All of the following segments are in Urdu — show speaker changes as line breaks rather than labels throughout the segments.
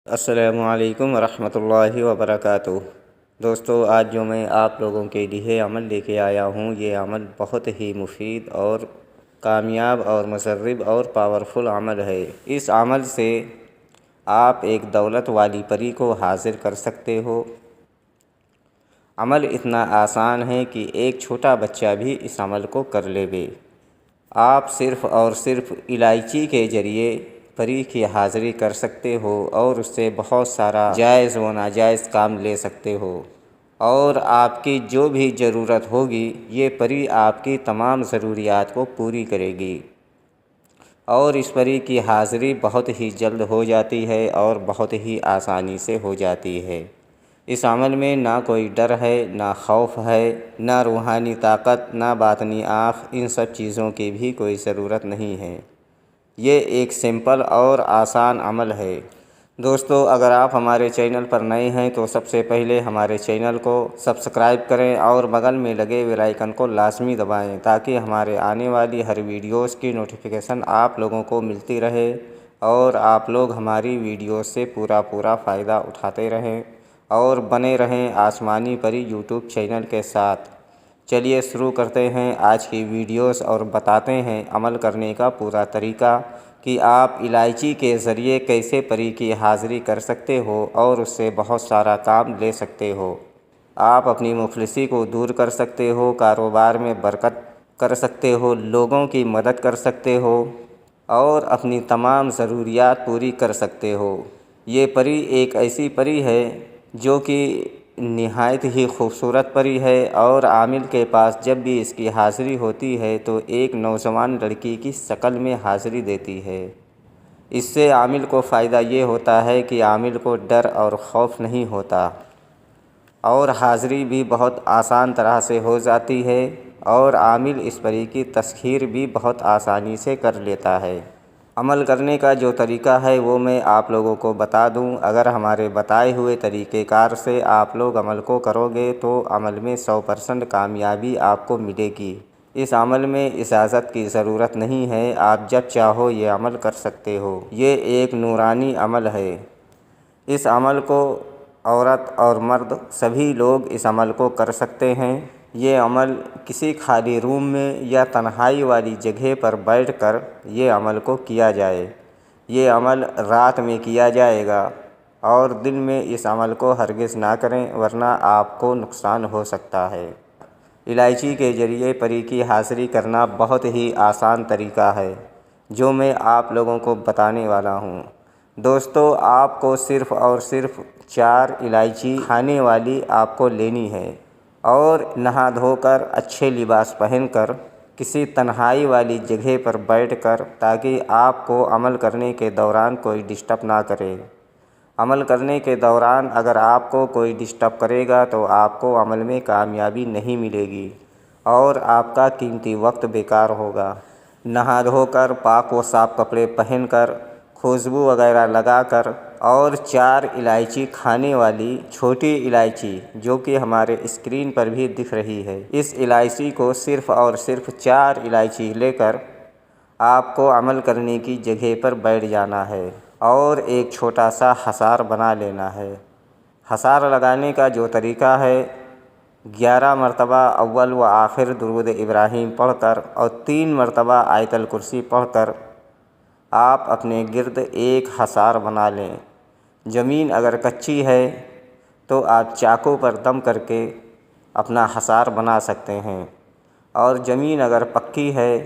السلام علیکم ورحمۃ اللہ وبرکاتہ۔ دوستو، آج جو میں آپ لوگوں کے لیے عمل لے کے آیا ہوں، یہ عمل بہت ہی مفید اور کامیاب اور مصرف اور پاورفل عمل ہے۔ اس عمل سے آپ ایک دولت والی پری کو حاضر کر سکتے ہو۔ عمل اتنا آسان ہے کہ ایک چھوٹا بچہ بھی اس عمل کو کر لے گے۔ آپ صرف اور صرف الائچی کے ذریعے پری کی حاضری کر سکتے ہو اور اس سے بہت سارا جائز و ناجائز کام لے سکتے ہو، اور آپ کی جو بھی ضرورت ہوگی یہ پری آپ کی تمام ضروریات کو پوری کرے گی، اور اس پری کی حاضری بہت ہی جلد ہو جاتی ہے اور بہت ہی آسانی سے ہو جاتی ہے۔ اس عمل میں نہ کوئی ڈر ہے، نہ خوف ہے، نہ روحانی طاقت، نہ باطنی آنکھ، ان سب چیزوں کی بھی کوئی ضرورت نہیں ہے۔ یہ ایک سمپل اور آسان عمل ہے۔ دوستو، اگر آپ ہمارے چینل پر نئے ہیں تو سب سے پہلے ہمارے چینل کو سبسکرائب کریں اور بغل میں لگے بیل آئیکن کو لازمی دبائیں تاکہ ہمارے آنے والی ہر ویڈیوز کی نوٹیفیکیشن آپ لوگوں کو ملتی رہے اور آپ لوگ ہماری ویڈیوز سے پورا فائدہ اٹھاتے رہیں اور بنے رہیں آسمانی پری یوٹیوب چینل کے ساتھ۔ چلیے شروع کرتے ہیں آج کی ویڈیوز اور بتاتے ہیں عمل کرنے کا پورا طریقہ کہ آپ الائچی کے ذریعے کیسے پری کی حاضری کر سکتے ہو اور اس سے بہت سارا کام لے سکتے ہو۔ آپ اپنی مفلسی کو دور کر سکتے ہو، کاروبار میں برکت کر سکتے ہو، لوگوں کی مدد کر سکتے ہو اور اپنی تمام ضروریات پوری کر سکتے ہو۔ یہ پری ایک ایسی پری ہے جو کہ نہایت ہی خوبصورت پری ہے، اور عامل کے پاس جب بھی اس کی حاضری ہوتی ہے تو ایک نوجوان لڑکی کی شکل میں حاضری دیتی ہے۔ اس سے عامل کو فائدہ یہ ہوتا ہے کہ عامل کو ڈر اور خوف نہیں ہوتا، اور حاضری بھی بہت آسان طرح سے ہو جاتی ہے، اور عامل اس پری کی تسخیر بھی بہت آسانی سے کر لیتا ہے۔ عمل کرنے کا جو طریقہ ہے وہ میں آپ لوگوں کو بتا دوں۔ اگر ہمارے بتائے ہوئے طریقہ کار سے آپ لوگ عمل کو کرو گے تو عمل میں 100% کامیابی آپ کو ملے گی۔ اس عمل میں اجازت کی ضرورت نہیں ہے، آپ جب چاہو یہ عمل کر سکتے ہو۔ یہ ایک نورانی عمل ہے۔ اس عمل کو عورت اور مرد سبھی لوگ اس عمل کو کر سکتے ہیں۔ یہ عمل کسی خالی روم میں یا تنہائی والی جگہ پر بیٹھ کر یہ عمل کو کیا جائے۔ یہ عمل رات میں کیا جائے گا، اور دن میں اس عمل کو ہرگز نہ کریں ورنہ آپ کو نقصان ہو سکتا ہے۔ الائچی کے ذریعے پری کی حاضری کرنا بہت ہی آسان طریقہ ہے جو میں آپ لوگوں کو بتانے والا ہوں۔ دوستو، آپ کو صرف اور صرف 4 الائچی کھانے والی آپ کو لینی ہے، اور نہا دھو کر اچھے لباس پہن کر کسی تنہائی والی جگہ پر بیٹھ کر، تاکہ آپ کو عمل کرنے کے دوران کوئی ڈسٹرب نہ کرے۔ عمل کرنے کے دوران اگر آپ کو کوئی ڈسٹرب کرے گا تو آپ کو عمل میں کامیابی نہیں ملے گی اور آپ کا قیمتی وقت بیکار ہوگا۔ نہا دھو کر، پاک و صاف کپڑے پہن کر، خوشبو وغیرہ لگا کر، اور 4 الائچی کھانے والی چھوٹی الائچی جو کہ ہمارے اسکرین پر بھی دکھ رہی ہے، اس الائچی کو صرف اور صرف 4 الائچی لے کر آپ کو عمل کرنے کی جگہ پر بیٹھ جانا ہے اور ایک چھوٹا سا حصار بنا لینا ہے۔ حصار لگانے کا جو طریقہ ہے، 11 مرتبہ اول و آخر درود ابراہیم پڑھ کر اور 3 مرتبہ آیت الکرسی پڑھ کر آپ اپنے گرد ایک حصار بنا لیں۔ زمین اگر کچی ہے تو آپ چاقو پر دم کر کے اپنا حصار بنا سکتے ہیں، اور زمین اگر پکی ہے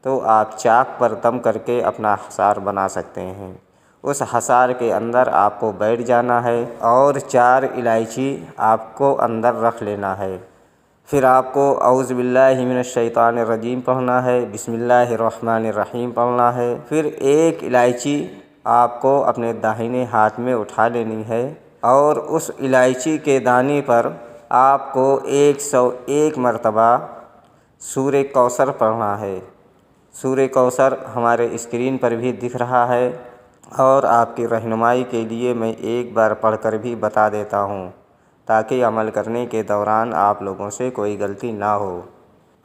تو آپ چاک پر دم کر کے اپنا حصار بنا سکتے ہیں۔ اس حصار کے اندر آپ کو بیٹھ جانا ہے اور 4 الائچی آپ کو اندر رکھ لینا ہے۔ پھر آپ کو اعوذ باللہ من الشیطان الرجیم پڑھنا ہے، بسم اللہ الرحمن الرحیم پڑھنا ہے۔ پھر ایک الائچی آپ کو اپنے داہنے ہاتھ میں اٹھا لینی ہے، اور اس الائچی کے دانے پر آپ کو 101 مرتبہ سورہ کوثر پڑھنا ہے۔ سورہ کوثر ہمارے اسکرین پر بھی دکھ رہا ہے، اور آپ کی رہنمائی کے لیے میں ایک بار پڑھ کر بھی بتا دیتا ہوں تاکہ عمل کرنے کے دوران آپ لوگوں سے کوئی غلطی نہ ہو۔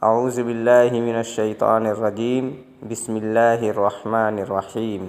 اعوذ باللہ من الشیطان الرجیم، بسم اللہ الرحمن الرحیم۔